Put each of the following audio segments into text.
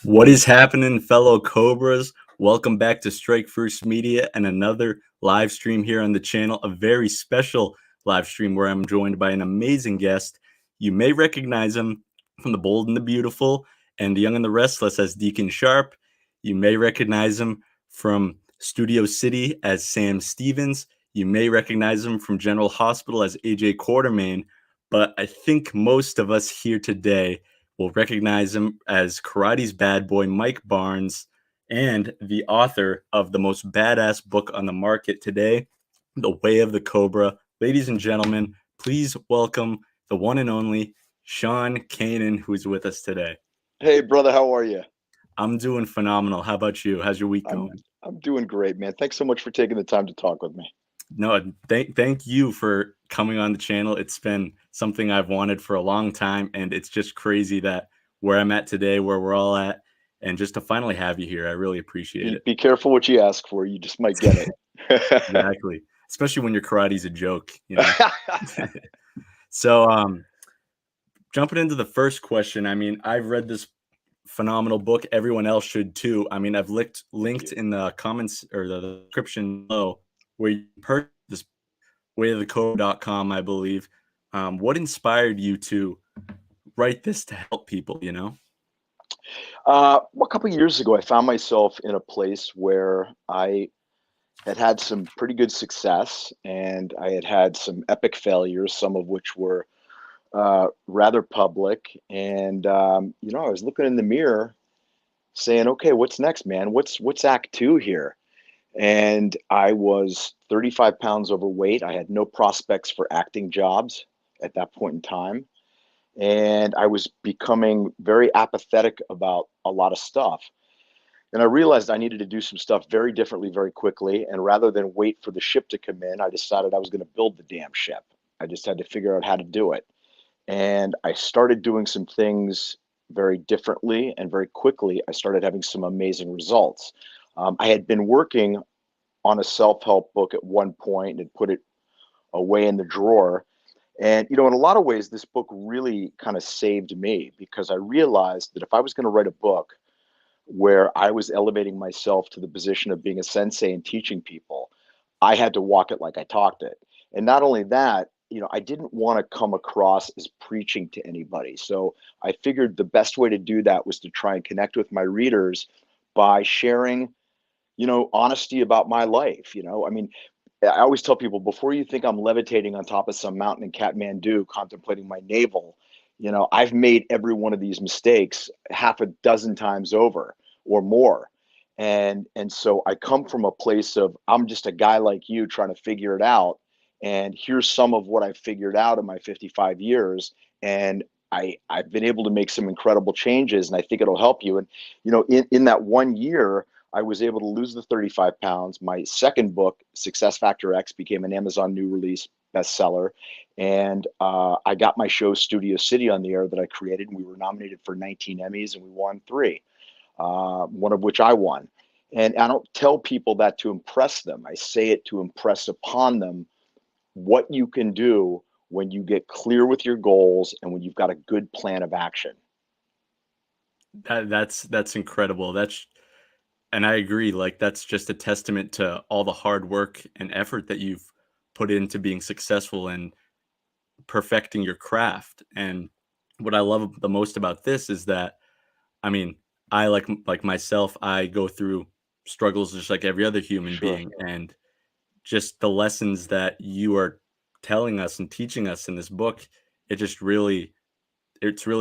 What is happening, fellow Cobras? Welcome back to Strike First Media and another live stream here on the channel. A very special live stream where I'm joined by an amazing guest. You may recognize him from The Bold and the Beautiful and The Young and the Restless as Deacon Sharp. You may recognize him from Studio City as Sam Stevens. You may recognize him from General Hospital as AJ Quartermain. But I think most of us here today will recognize him as Karate's bad boy, Mike Barnes, and the author of the most badass book on the market today, The Way of the Cobra. Ladies and gentlemen, please welcome the one and only Sean Kanan, who's with us today. Hey, brother, how are you? I'm doing phenomenal. How about you? How's your week going? I'm doing great, man. Thanks so much for taking the time to talk with me. No, thank you for coming on the channel. It's been something I've wanted for a long time, and it's just crazy that where I'm at today, where we're all at, and just to finally have you here, I really appreciate it. Be careful what you ask for. You just might get it. Exactly. Especially when your karate's a joke, you know. So, jumping into the first question, I mean, I've read this phenomenal book. Everyone else should too. I mean, I've linked in the comments or the description below where you purchased this wayofthecode.com, I believe. What inspired you to write this to help people, you know? Well, a couple of years ago, I found myself in a place where I had some pretty good success and I had some epic failures, some of which were rather public. And, I was looking in the mirror saying, okay, what's next, man? What's act two here? And I was 35 pounds overweight. I had no prospects for acting jobs at that point in time. And I was becoming very apathetic about a lot of stuff. And I realized I needed to do some stuff very differently, very quickly. And rather than wait for the ship to come in, I decided I was going to build the damn ship. I just had to figure out how to do it. And I started doing some things very differently and very quickly. I started having some amazing results. I had been working on a self-help book at one point and put it away in the drawer. And, in a lot of ways, this book really kind of saved me because I realized that if I was going to write a book where I was elevating myself to the position of being a sensei and teaching people, I had to walk it like I talked it. And not only that, I didn't want to come across as preaching to anybody. So I figured the best way to do that was to try and connect with my readers by sharing honesty about my life. I mean, I always tell people before you think I'm levitating on top of some mountain in Kathmandu contemplating my navel, I've made every one of these mistakes half a dozen times over or more. And so I come from a place of I'm just a guy like you trying to figure it out. And here's some of what I've figured out in my 55 years. And I've been able to make some incredible changes, and I think it'll help you. And, in that 1 year, I was able to lose the 35 pounds. My second book, Success Factor X, became an Amazon new release bestseller. And I got my show Studio City on the air that I created. And we were nominated for 19 Emmys and we won 3, one of which I won. And I don't tell people that to impress them. I say it to impress upon them what you can do when you get clear with your goals and when you've got a good plan of action. That's incredible. And I agree, like that's just a testament to all the hard work and effort that you've put into being successful and perfecting your craft. And what I love the most about this is that, I mean, I like myself, I go through struggles just like every other human Sure. being, and just the lessons that you are telling us and teaching us in this book, it's really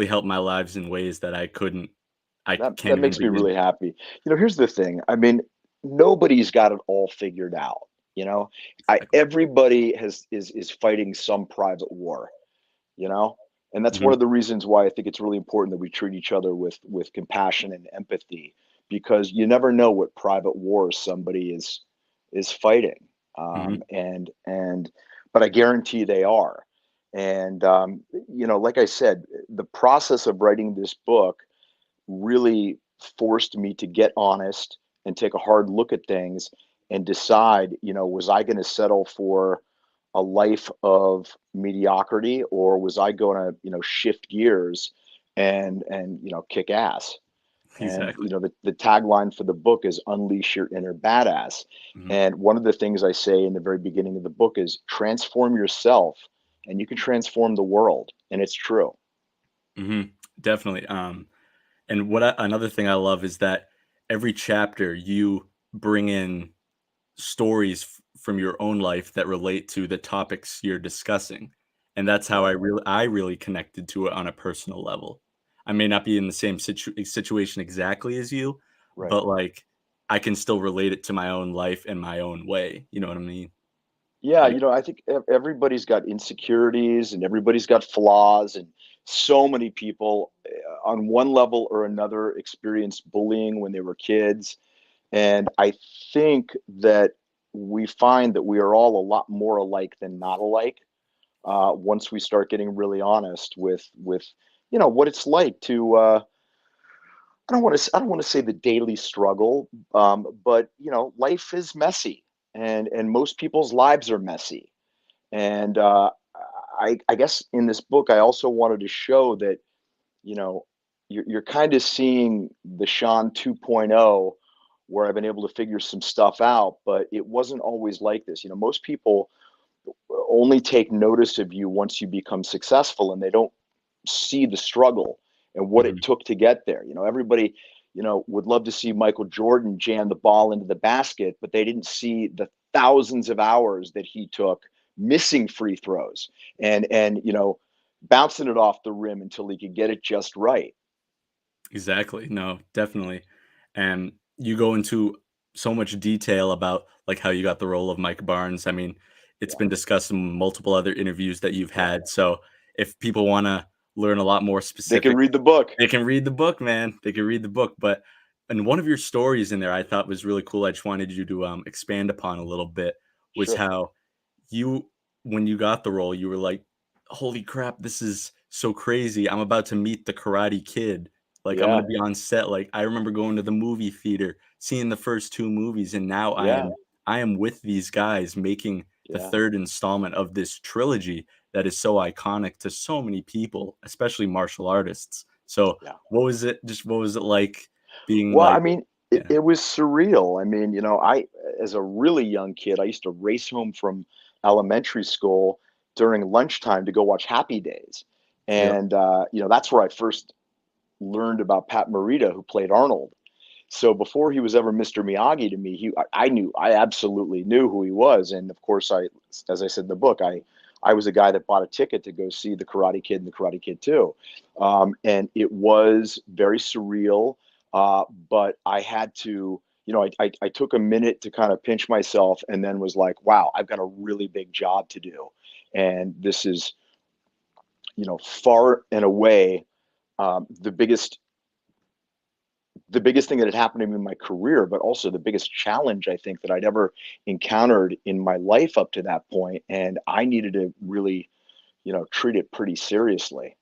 helped my lives in ways that I That can't even makes me begin. really happy. Here's the thing. I mean, nobody's got it all figured out. You know, Exactly. everybody is fighting some private war. You know, and that's one Mhm. of the reasons why I think it's really important that we treat each other with compassion and empathy, because you never know what private wars somebody is fighting. Mhm. And but I guarantee they are. And like I said, the process of writing this book really forced me to get honest and take a hard look at things and decide, was I going to settle for a life of mediocrity, or was I going to, shift gears and kick ass? And Exactly. the tagline for the book is "Unleash Your Inner Badass." Hmm. And one of the things I say in the very beginning of the book is transform yourself, and you can transform the world. And it's true. Hmm. Definitely. And another thing I love is that every chapter you bring in stories from your own life that relate to the topics you're discussing, and that's how Right. I really connected to it on a personal level. I may not be in the same situation exactly as you, Right. but like I can still relate it to my own life in my own way. You know what I mean? Yeah, Like, I think everybody's got insecurities and everybody's got flaws, and so many people on one level or another experienced bullying when they were kids. And I think that we find that we are all a lot more alike than not alike once we start getting really honest with what it's like to I don't want to say the daily struggle, but life is messy, and most people's lives are messy. And I guess in this book, I also wanted to show that you know you're kind of seeing the Sean 2.0, where I've been able to figure some stuff out, but it wasn't always like this. Most people only take notice of you once you become successful, and they don't see the struggle and what it mhm, took to get there. Everybody, would love to see Michael Jordan jam the ball into the basket, but they didn't see the thousands of hours that he took missing free throws and bouncing it off the rim until he could get it just right. exactly. No, definitely. And you go into so much detail about like how you got the role of Mike Barnes. I mean, it's Yeah, been discussed in multiple other interviews that you've yeah. had. So if people want to learn a lot more They can specific, read the book. they can read the book, man. They can read the book. But and one of your stories in there I thought was really cool. I just wanted you to expand upon a little bit was Sure. how you when you got the role, you were like, "Holy crap, this is so crazy. I'm about to meet the Karate Kid. Like, I'm gonna Yeah, be on set." Like, I remember going to the movie theater, seeing the first 2 movies, and now yeah, I am with these guys making the yeah, 3rd installment of this trilogy that is so iconic to so many people, especially martial artists. So, yeah. what was it like being Well, I like mean, it, yeah, it was surreal. I mean, as a really young kid, I used to race home from elementary school during lunchtime to go watch Happy Days. yep, And, that's where I first learned about Pat Morita, who played Arnold. So before he was ever Mr. Miyagi to me, I absolutely knew who he was. And of course, as I said in the book, I was a guy that bought a ticket to go see the Karate Kid and the Karate Kid 2. And it was very surreal. But I had to, I took a minute to kind of pinch myself and then was like, wow, I've got a really big job to do. And this is, far and away the biggest thing that had happened to me in my career, but also the biggest challenge I think that I'd ever encountered in my life up to that point. And I needed to really, treat it pretty seriously.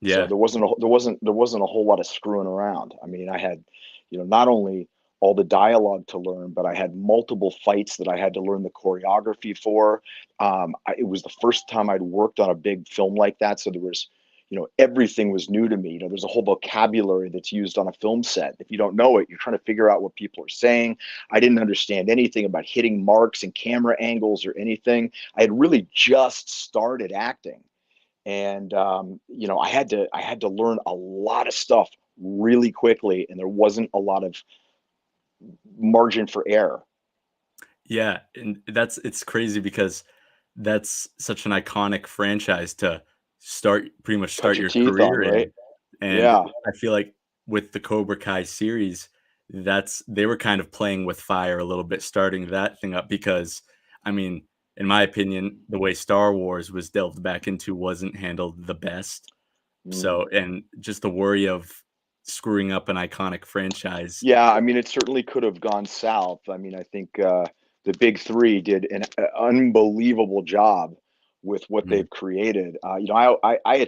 So yeah, there wasn't a whole lot of screwing around. I mean, I had, not only all the dialogue to learn, but I had multiple fights that I had to learn the choreography for. It was the first time I'd worked on a big film like that, so there was, everything was new to me. There's a whole vocabulary that's used on a film set. If you don't know it, you're trying to figure out what people are saying. I didn't understand anything about hitting marks and camera angles or anything. I had really just started acting, and I had to learn a lot of stuff really quickly, and there wasn't a lot of margin for error. yeah, and it's crazy because that's such an iconic franchise to pretty much Cut start your your teeth on, career right? in, and Yeah. I feel like with the Cobra Kai series, they were kind of playing with fire a little bit starting that thing up because, I mean, in my opinion, the way Star Wars was delved back into wasn't handled the best. Mm. So and just the worry of screwing up an iconic franchise. Yeah, I mean, it certainly could have gone south. I mean, I think the big three did an unbelievable job with what Mhm. they've created. I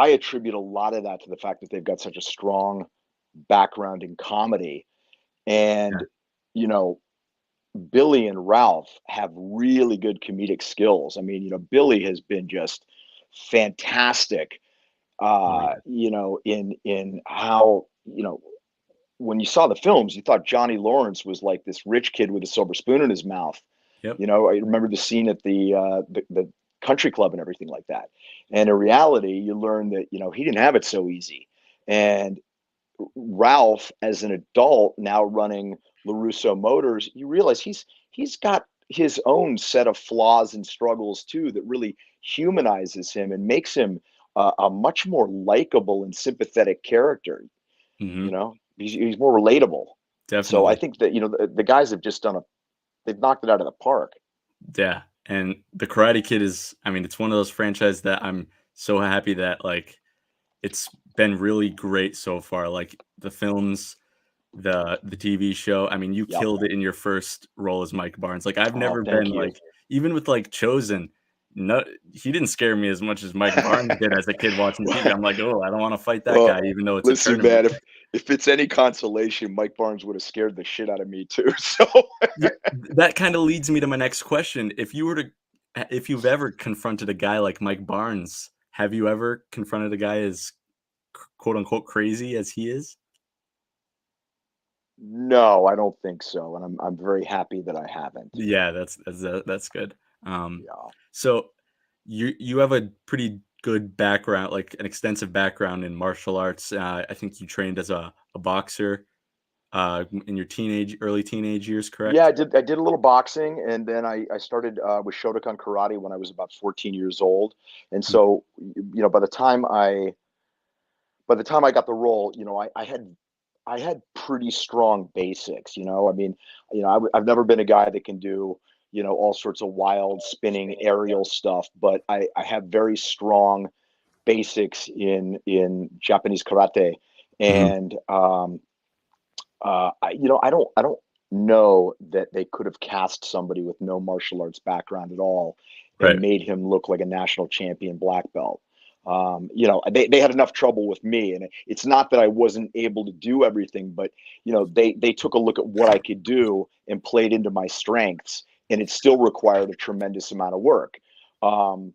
attribute a lot of that to the fact that they've got such a strong background in comedy. Yeah. And, you know, Billy and Ralph have really good comedic skills. I mean, Billy has been just fantastic Right. In how, when you saw the films, you thought Johnny Lawrence was like this rich kid with a silver spoon in his mouth. Yep. I remember the scene at the country club and everything like that. And in reality, you learn that, he didn't have it so easy. And Ralph, as an adult now running LaRusso Motors, you realize he's got his own set of flaws and struggles too that really humanizes him and makes him a much more likable and sympathetic character. Hmm. He's more relatable. So I Definitely. think that the guys have just they've knocked it out of the park. Yeah, and the Karate Kid is, I mean, it's one of those franchises that I'm so happy that, like, it's been really great so far, like, the films, the TV show. I mean, you Yep. killed it in your first role as Mike Barnes. Like, I've Oh, never thank been, you. like, even with, like, Chosen, no, he didn't scare me as much as Mike Barnes did as a kid watching TV. I'm like, "Oh, I don't wanna fight that guy Well, even though it's a listen, tournament." man, if it's any consolation, Mike Barnes would have scared the shit out of me too. So Yeah, that kinda leads me to my next question. If you've ever confronted a guy like Mike Barnes, have you ever confronted a guy as quote unquote "crazy" as he is? no, I don't think so, and I'm very happy that I haven't. Yeah, that's good. Yeah. So you have a pretty good background, like an extensive background in martial arts. I think you trained as a boxer in your early teenage years, Yeah, correct? I did a little boxing, and then I started with Shotokan karate when I was about 14 years old. And Mm. so, by the time I got the role, I had pretty strong basics. I mean, I've never been a guy that can do, all sorts of wild spinning aerial stuff, but I have very strong basics in Japanese karate. Mhm. And I don't know that they could have cast somebody with no martial arts background at all and Right. made him look like a national champion black belt. They had enough trouble with me, and it's not that I wasn't able to do everything, but they took a look at what I could do and played into my strengths, and it still required a tremendous amount of work. Um,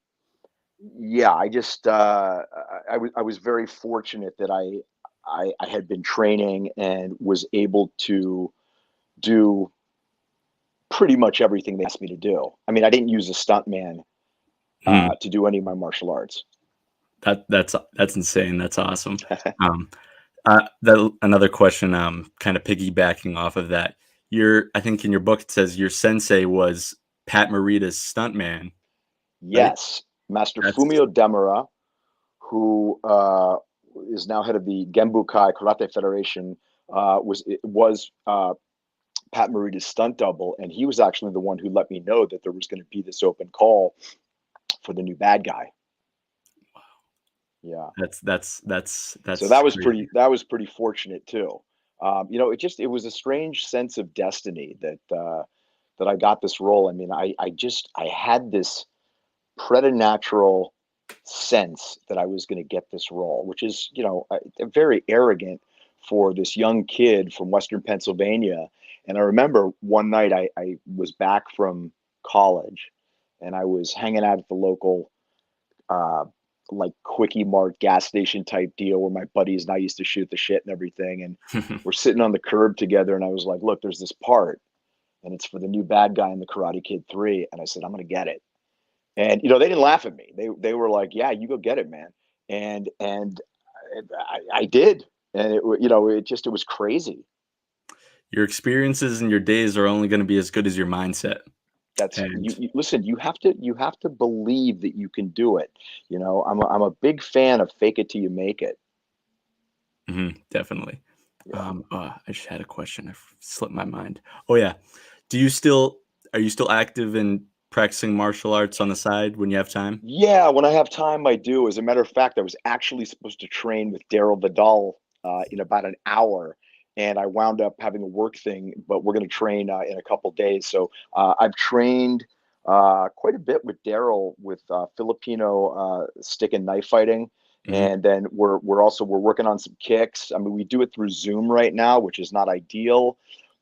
yeah, I was very fortunate that I had been training and was able to do pretty much everything they asked me to do. I mean, I didn't use a stuntman Mhm. to do any of my martial arts. That's insane. That's awesome. Um, another question, kind of piggybacking off of that. I think in your book it says your sensei was Pat Morita's stuntman, right? Yes, Master That's Fumio Demura, who is now head of the Genbukai Karate Federation, was Pat Morita's stunt double, and he was actually the one who let me know that there was going to be this open call for the new bad guy. Yeah. So that's crazy. that was pretty fortunate too. It was a strange sense of destiny that I got this role. I mean, I had this preternatural sense that I was going to get this role, which is very arrogant for this young kid from Western Pennsylvania. And I remember one night I was back from college, and I was hanging out at the local uh, like quickie mart gas station type deal where my buddies and I used to shoot the shit and everything. And we're sitting on the curb together, and I was like, "Look, there's this part, and it's for the new bad guy in the Karate Kid 3." And I said, "I'm gonna get it." And they didn't laugh at me. They were like, "Yeah, you go get it, man." And I did, and it was crazy. Your experiences and your days are only gonna be as good as your mindset, That's and you listen. You have to believe that you can do it. I'm a big fan of fake it till you make it. mhm, definitely. Yeah. I just had a question, slipped my mind. Oh, yeah. Do you still Are you still active in practicing martial arts on the side when you have time? Yeah, when I have time, I do. As a matter of fact, I was actually supposed to train with Daryl Vidal in about an hour, and I wound up having a work thing. But we're going to train in a couple days. So I've trained quite a bit with Daryl with Filipino stick and knife fighting, Mhm. and then we're working on some kicks. I mean, we do it through Zoom right now, which is not ideal,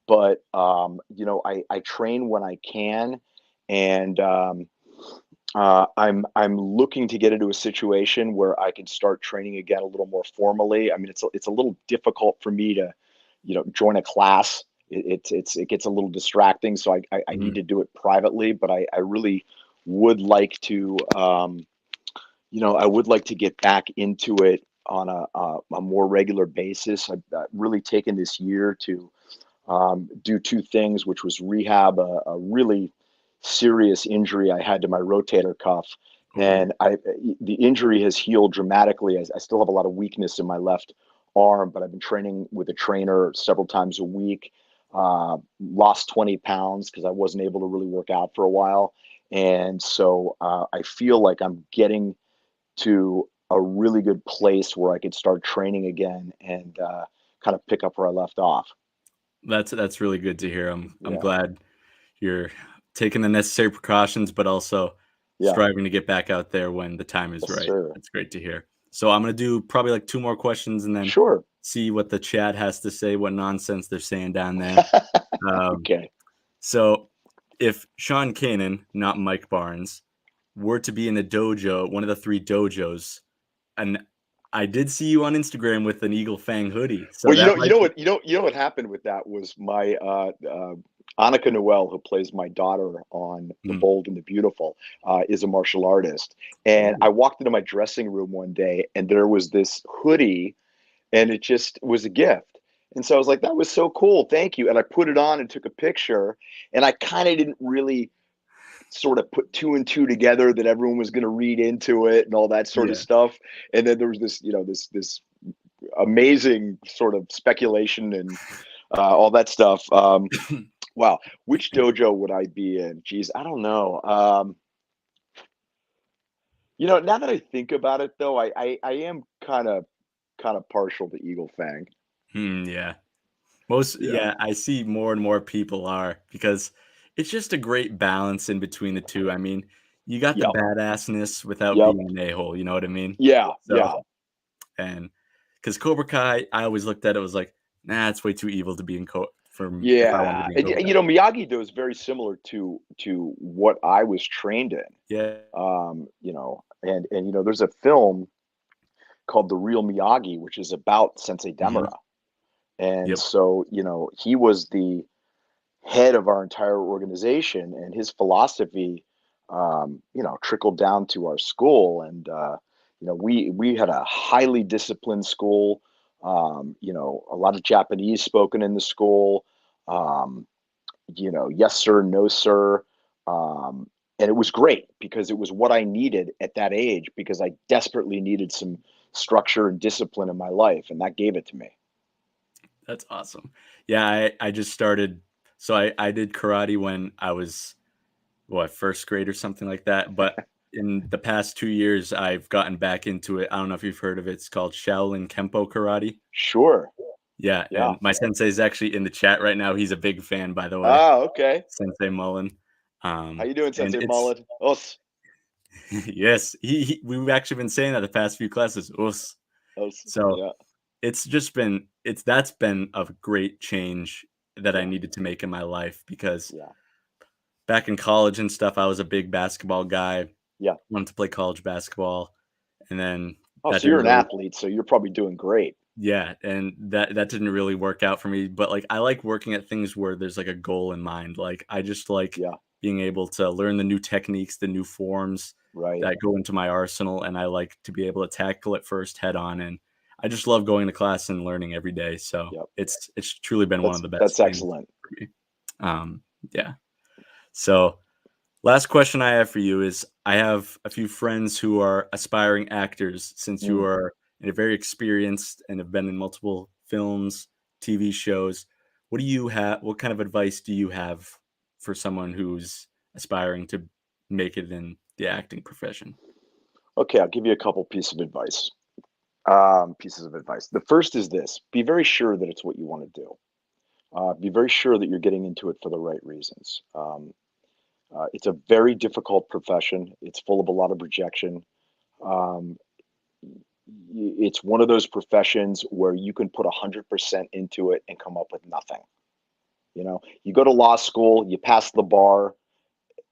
but I train when I can, and I'm looking to get into a situation where I can start training again a little more formally. I mean, it's a little difficult for me to, join a class. It gets a little distracting, so I need Mhm. to do it privately. But I really would like to, I would like to get back into it on a more regular basis. I've really taken this year to do two things, which was rehab a really serious injury I had to my rotator cuff. Oh, And the injury has healed dramatically. I still have a lot of weakness in my left arm, but I've been training with a trainer several times a week. Lost 20 pounds because I wasn't able to really work out for a while. And so I feel like I'm getting to a really good place where I could start training again and kind of pick up where I left off. that's really good to hear. I'm Yeah. glad you're taking the necessary precautions, but also Yeah. striving to get back out there when the time is Yes, right. sir. That's great to hear. So I'm gonna do probably like two more questions and then Sure. see what the chat has to say, what nonsense they're saying down there. Um, Okay. so if Sean Kanan, not Mike Barnes, were to be in a dojo, one of the three dojos, and I did see you on Instagram with an Eagle Fang hoodie, so Well, that might be. you know what happened with that was my Annika Noel, who plays my daughter on The Mhm. Bold and the Beautiful, is a martial artist. And Oh, I walked into my dressing room one day, and there was this hoodie, and it just was a gift. And so I was like, "That was so cool, thank you." And I put it on and took a picture, and I kind of didn't really sort of put two and two together that everyone was going to read into it and all that sort of yeah. stuff. And then there was this, this amazing sort of speculation and all that stuff. Wow, which dojo would I be in? Geez, I don't know. Now that I think about it, though, I am kind of partial to Eagle Fang. Yeah. Most Yeah. yeah, I see more and more people are because it's just a great balance in between the 2. I mean, you got the Yep. badassness without Yep. being an a-hole, you know what I mean? Yeah. So Yeah. and because Cobra Kai, I always looked at it was like, "Nah, it's way too evil to be in if I wanted to Yeah. be in Cobra Kai." Miyagi-Do is very similar to what I was trained in. Yeah. And there's a film called The Real Miyagi, which is about Sensei Mhm. Demura. And Yep. so, he was the head of our entire organization, and his philosophy, trickled down to our school. And we had a highly disciplined school. A lot of Japanese spoken in the school. Um, yes sir, no sir. Um, and it was great because it was what I needed at that age because I desperately needed some structure and discipline in my life, and that gave it to me. That's awesome. Yeah, I just started so I did karate when I was, what, 1st grade or something like that, but in the past 2 years, I've gotten back into it. I don't know if you've heard of it. It's called Shaolin Kempo Karate. Sure. Yeah, Yeah. and my sensei is actually in the chat right now. He's a big fan, by the way, Ah, okay. Sensei Mullen. How you doing, And Sensei it's Mullet? Us. yes, we've actually been saying that the past few classes. Us. Us. So Yeah. it's just been it's that's been a great change that I Yeah. needed to make in my life because Yeah. back in college and stuff, I was a big basketball guy, Yeah. wanted to play college basketball, and then Oh, that so you're didn't an really. athlete, so you're probably doing great. Yeah, and that didn't really work out for me, but, like, I like working at things where there's, like, a goal in mind, like, I just like Yeah. being able to learn the new techniques, the new forms Right. that go into my arsenal, and I like to be able to tackle it first head on, and I just love going to class and learning every day, so Yep. it's truly been one of That's the that's best things excellent. for me. Yeah. So, last question I have for you is I have a few friends who are aspiring actors since you Mm. are very experienced and have been in multiple films, TV shows. What kind of advice do you have for someone who's aspiring to make it in the acting profession? Okay, I'll give you a couple pieces of advice. The first is this: be very sure that it's what you want to do. Be very sure that you're getting into it for the right reasons. It's a very difficult profession. It's full of a lot of rejection. Um, it's one of those professions where you can put 100% into it and come up with nothing. You go to law school, you pass the bar,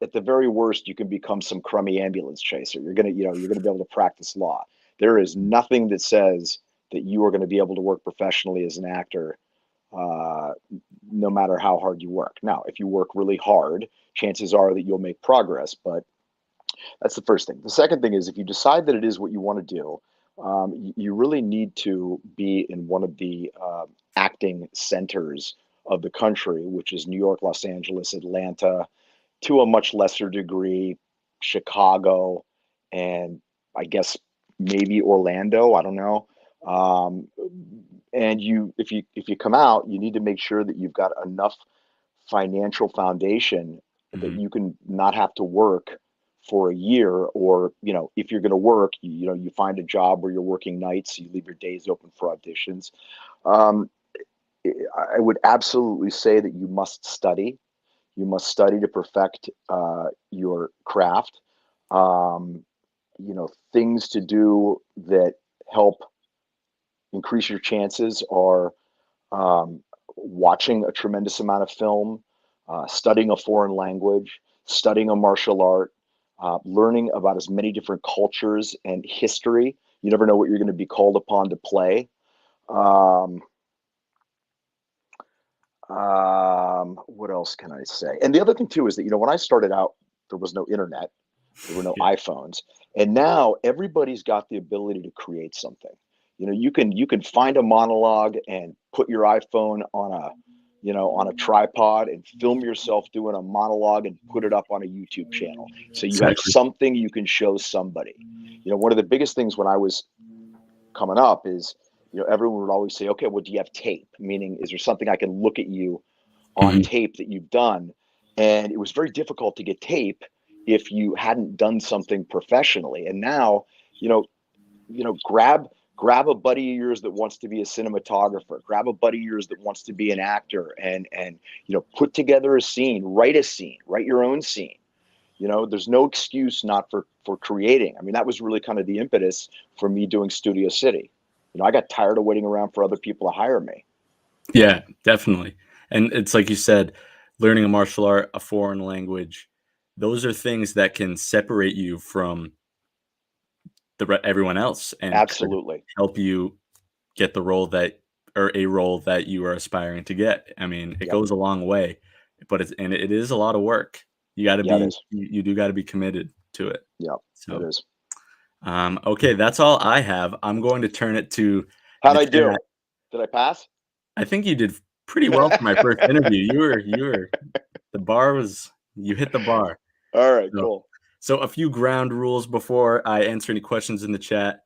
at the very worst, you can become some crummy ambulance chaser. You're gonna, you're gonna be able to practice law. There is nothing that says that you are going to be able to work professionally as an actor, uh, no matter how hard you work. Now, if you work really hard, chances are that you'll make progress. But that's the first thing. The second thing is, if you decide that it is what you want to do, you really need to be in one of the acting centers of the country, which is New York, Los Angeles, Atlanta, to a much lesser degree, Chicago, and I guess maybe Orlando. I don't know. Um, and if you come out, you need to make sure that you've got enough financial foundation that Mhm. you can not have to work for a year, or if you're going to work, you find a job where you're working nights, you leave your days open for auditions. um, I would absolutely say that you must study to perfect your craft. um, Things to do that help increase your chances are watching a tremendous amount of film, studying a foreign language, studying a martial art, learning about as many different cultures and history. You never know what you're going to be called upon to play. Um, what else can I say? And the other thing too is that when I started out, there was no internet, there were no Yeah, iPhones, and now everybody's got the ability to create something. You can find a monologue and put your iPhone on a tripod and film yourself doing a monologue and put it up on a YouTube channel. So you have exactly. something you can show somebody. One of the biggest things when I was coming up is, everyone would always say, okay, well, do you have tape? Meaning, is there something I can look at you on Mhm. tape that you've done? And it was very difficult to get tape if you hadn't done something professionally. And now, you know, grab a buddy of yours that wants to be a cinematographer, grab a buddy of yours that wants to be an actor, and put together a scene, write your own scene. There's no excuse not for creating. I mean, that was really kind of the impetus for me doing Studio City. I got tired of waiting around for other people to hire me. Yeah, definitely. And it's like you said, learning a martial art, a foreign language, those are things that can separate you from everyone else and could Absolutely. help you get the role that or a role that you are aspiring to get. I mean, it Yep. goes a long way, but it is a lot of work. Yeah, it is. You do got to be committed to it. Yep, it So, is. okay, that's all I have. I'm going to turn it to How'd the I chat. do? Did I pass? I think you did pretty well for my first interview. You were the bar was you hit the bar. All right, So, cool. so a few ground rules before I answer any questions in the chat.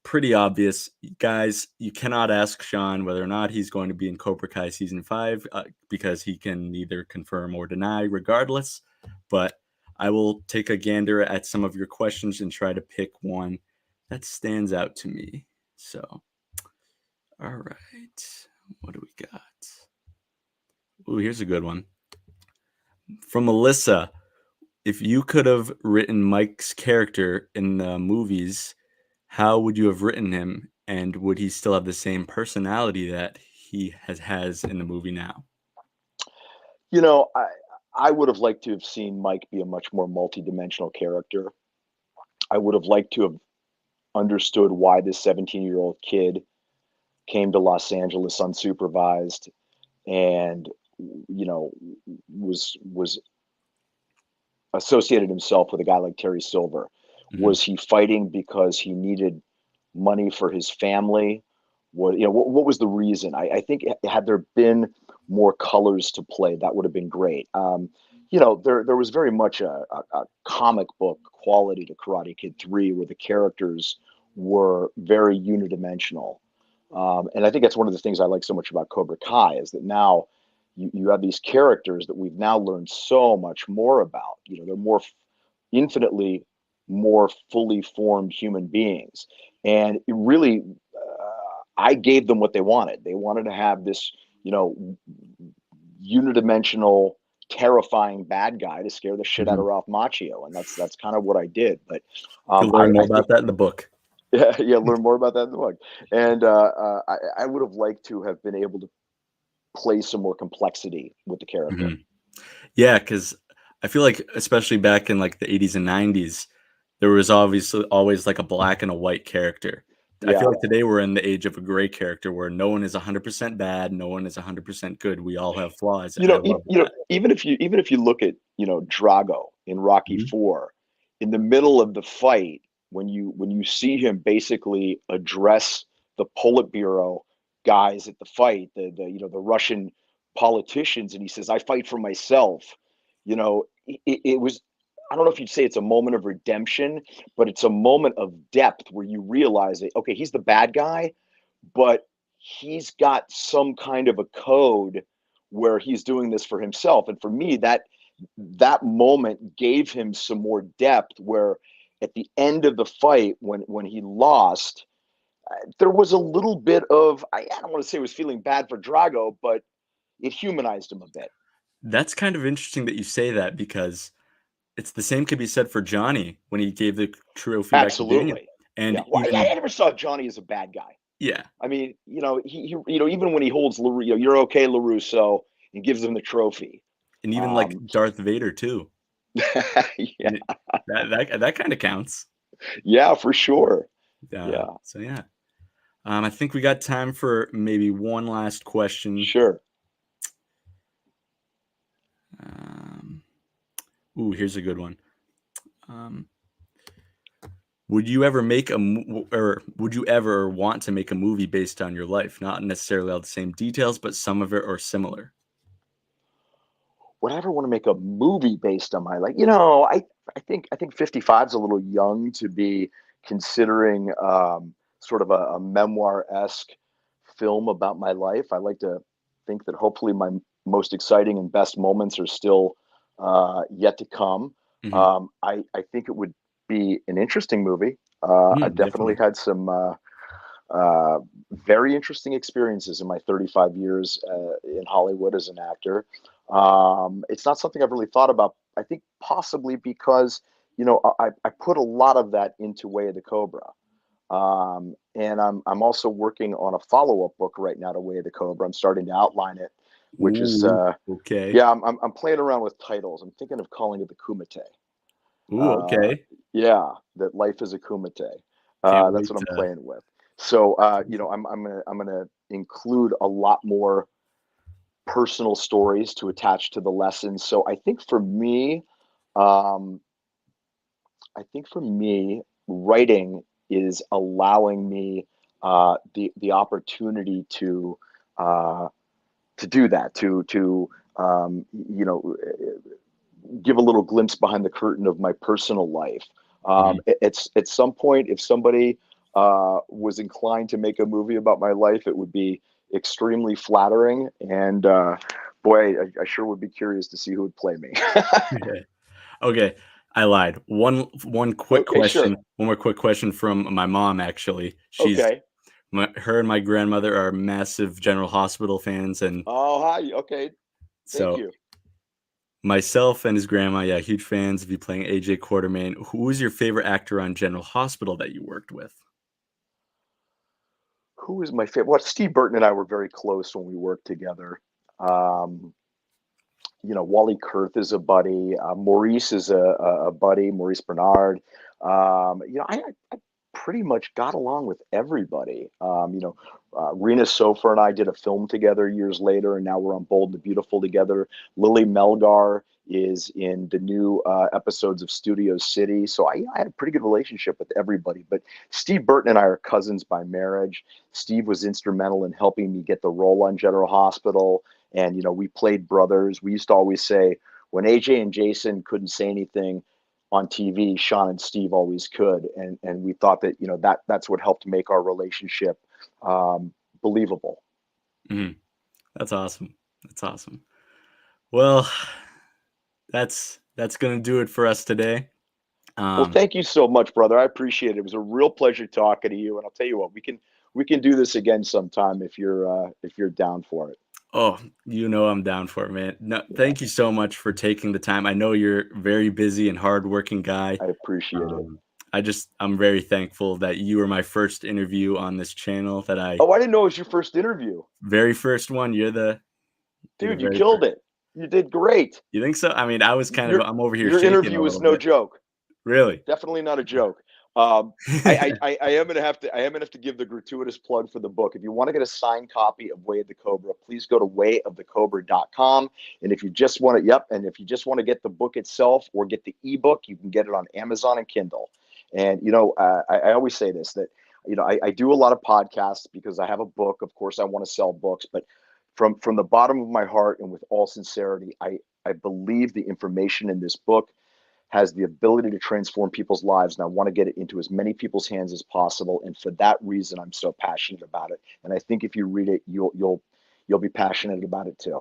Pretty obvious, guys. You cannot ask Sean whether or not he's going to be in Cobra Kai season 5 because he can neither confirm or deny, regardless. But I will take a gander at some of your questions and try to pick one that stands out to me. So, all right, what do we got? Ooh, here's a good one from Melissa. If you could have written Mike's character in the movies, how would you have written him, and would he still have the same personality that he has in the movie now? You know, I would have liked to have seen Mike be a much more multidimensional character. I would have liked to have understood why this 17-year-old kid came to Los Angeles unsupervised and was associated himself with a guy like Terry Silver. Mhm. Was he fighting because he needed money for his family? What was the reason? I think had there been more colors to play, that would have been great. There was very much a comic book quality to Karate Kid 3, where the characters were very unidimensional. And I think that's one of the things I like so much about Cobra Kai, is that now you have these characters that we've now learned so much more about. They're infinitely more fully formed human beings. And it really, I gave them what they wanted. They wanted to have this, unidimensional, terrifying bad guy to scare the shit out of Mhm. Ralph Macchio, and that's kind of what I did. But You I, learn more I think, about that in the book. yeah, yeah, learn more about that in the book. And I would have liked to have been able to play some more complexity with the character. Mhm. Yeah, because I feel like especially back in like the 80s and 90s, there was obviously always like a black and a white character. I feel Yeah. like today we're in the age of a gray character where no one is 100% bad, no one is 100% good. We all have flaws, and I love that. Even if you look at Drago in Rocky Mhm. 4, in the middle of the fight, when you see him basically address the Politburo guys at the fight, the Russian politicians, and he says, "I fight for myself." It was. I don't know if you'd say it's a moment of redemption, but it's a moment of depth where you realize that okay, he's the bad guy, but he's got some kind of a code where he's doing this for himself. And for me, that moment gave him some more depth where at the end of the fight when he lost, there was a little bit of I don't want to say it was feeling bad for Drago, but it humanized him a bit. That's kind of interesting that you say that because it's the same could be said for Johnny when he gave the trophy back to Daniel. Absolutely. Yeah. And Well, I even never saw Johnny as a bad guy. yeah, I mean, even when he holds you're okay, LaRusso, and gives him the trophy. and even like Um, Darth Vader too. yeah, And that kind of counts. yeah, for sure. Yeah, So yeah. I think we got time for maybe one last question. sure. Um, here's a good one. Um, would you ever make or would you ever want to make a movie based on your life? Not necessarily all the same details, but some of it or similar. Would I ever want to make a movie based on my life? I think 55 is a little young to be considering sort of a memoir esque film about my life. I like to think that hopefully my most exciting and best moments are still yet to come. Hmm. I think it would be an interesting movie. I definitely Definitely. had some uh, very interesting experiences in my 35 years in Hollywood as an actor. It's not something I've really thought about. I think possibly because I put a lot of that into Way of the Cobra. And I'm also working on a follow up book right now to Way of the Cobra. I'm starting to outline it, which is Ooh, okay. yeah. I'm playing around with titles. I'm thinking of calling it the Kumite. Ooh, Uh, okay. yeah, that life is a Kumite. Can't That's wait what I'm to. playing with. So I'm gonna include a lot more personal stories to attach to the lessons. So um, I think for me, writing is allowing me the opportunity uh, to do that, to you know give a little glimpse behind the curtain of my personal life. Mhm. It's at some point, if somebody was inclined to make a movie about my life, it would be extremely flattering. And boy, I sure would be curious to see who would play me. Okay, I lied. One quick Okay, sure. question. One more quick question from my mom. Actually, Okay. her and my grandmother are massive General Hospital fans, and Oh, hi. Okay. Thank so you. myself and his grandma, yeah, huge fans of you playing AJ Quartermain. Who was your favorite actor on General Hospital that you worked with? Who is my favorite? Well, Steve Burton and I were very close when we worked together. Um, Wally Kurth is a buddy. Maurice is a buddy. Maurice Bernard. I pretty much got along with everybody. Rena Sofer and I did a film together years later, and now we're on Bold and the Beautiful together. Lily Melgar is in the new episodes of Studio City. So I had a pretty good relationship with everybody. But Steve Burton and I are cousins by marriage. Steve was instrumental in helping me get the role on General Hospital. And, we played brothers. We used to always say, when AJ and Jason couldn't say anything on TV, Sean and Steve always could. And we thought that, that's what helped make our relationship believable. Mhm. That's awesome. That's awesome. Well, that's gonna do it for us today. Well, Um, thank you so much, brother. I appreciate it. It was a real pleasure talking to you. And I'll tell you what, we can do this again sometime if you're down for it. oh, I'm down for it, man. No, Yeah, thank you so much for taking the time. I know you're a very busy and hardworking guy. I appreciate it. Um, I'm very thankful that you were my first interview on this channel. Oh, I didn't know it was your first interview. Very first one. You're the Dude, you very killed first. it. You did great. You think so? I mean, I was kind of, I'm over here Your shaking interview a was little no bit. joke. Really? Definitely not a joke. I am gonna have to give the gratuitous plug for the book. If you want to get a signed copy of Way of the Cobra, please go to wayofthecobra.com. And if you just want to, and if you just want to get the book itself or get the ebook, you can get it on Amazon and Kindle. And I always say this, that I do a lot of podcasts because I have a book. Of course, I want to sell books, but from the bottom of my heart and with all sincerity, I believe the information in this book has the ability to transform people's lives, and I want to get it into as many people's hands as possible. And for that reason, I'm so passionate about it. And I think if you read it, you'll be passionate about it too.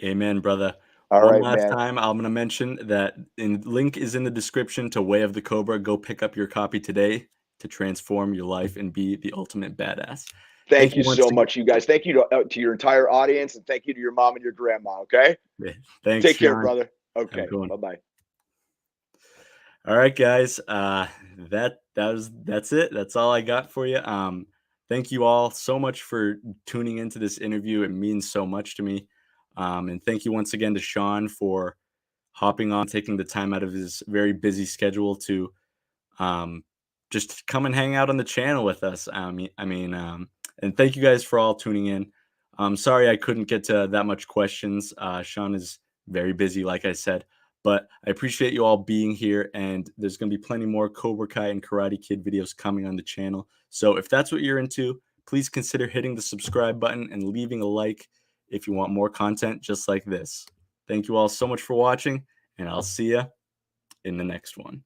Amen, brother. All One right, last man. time, I'm going to mention that link is in the description to Way of the Cobra. Go pick up your copy today to transform your life and be the ultimate badass. Thank You you once so again. much, you guys. Thank you to your entire audience, and thank you to your mom and your grandma. Okay. Thanks, Take care, Sean. brother. Have a Okay. good one. Bye-bye. All right, guys. That's it. That's all I got for you. Thank you all so much for tuning into this interview. It means so much to me. And thank you once again to Sean for hopping on, taking the time out of his very busy schedule to just come and hang out on the channel with us. And thank you guys for all tuning in. I'm sorry I couldn't get to that much questions. Sean is very busy, like I said, but I appreciate you all being here. And there's going to be plenty more Cobra Kai and Karate Kid videos coming on the channel. So if that's what you're into, please consider hitting the subscribe button and leaving a like if you want more content just like this. Thank you all so much for watching, and I'll see you in the next one.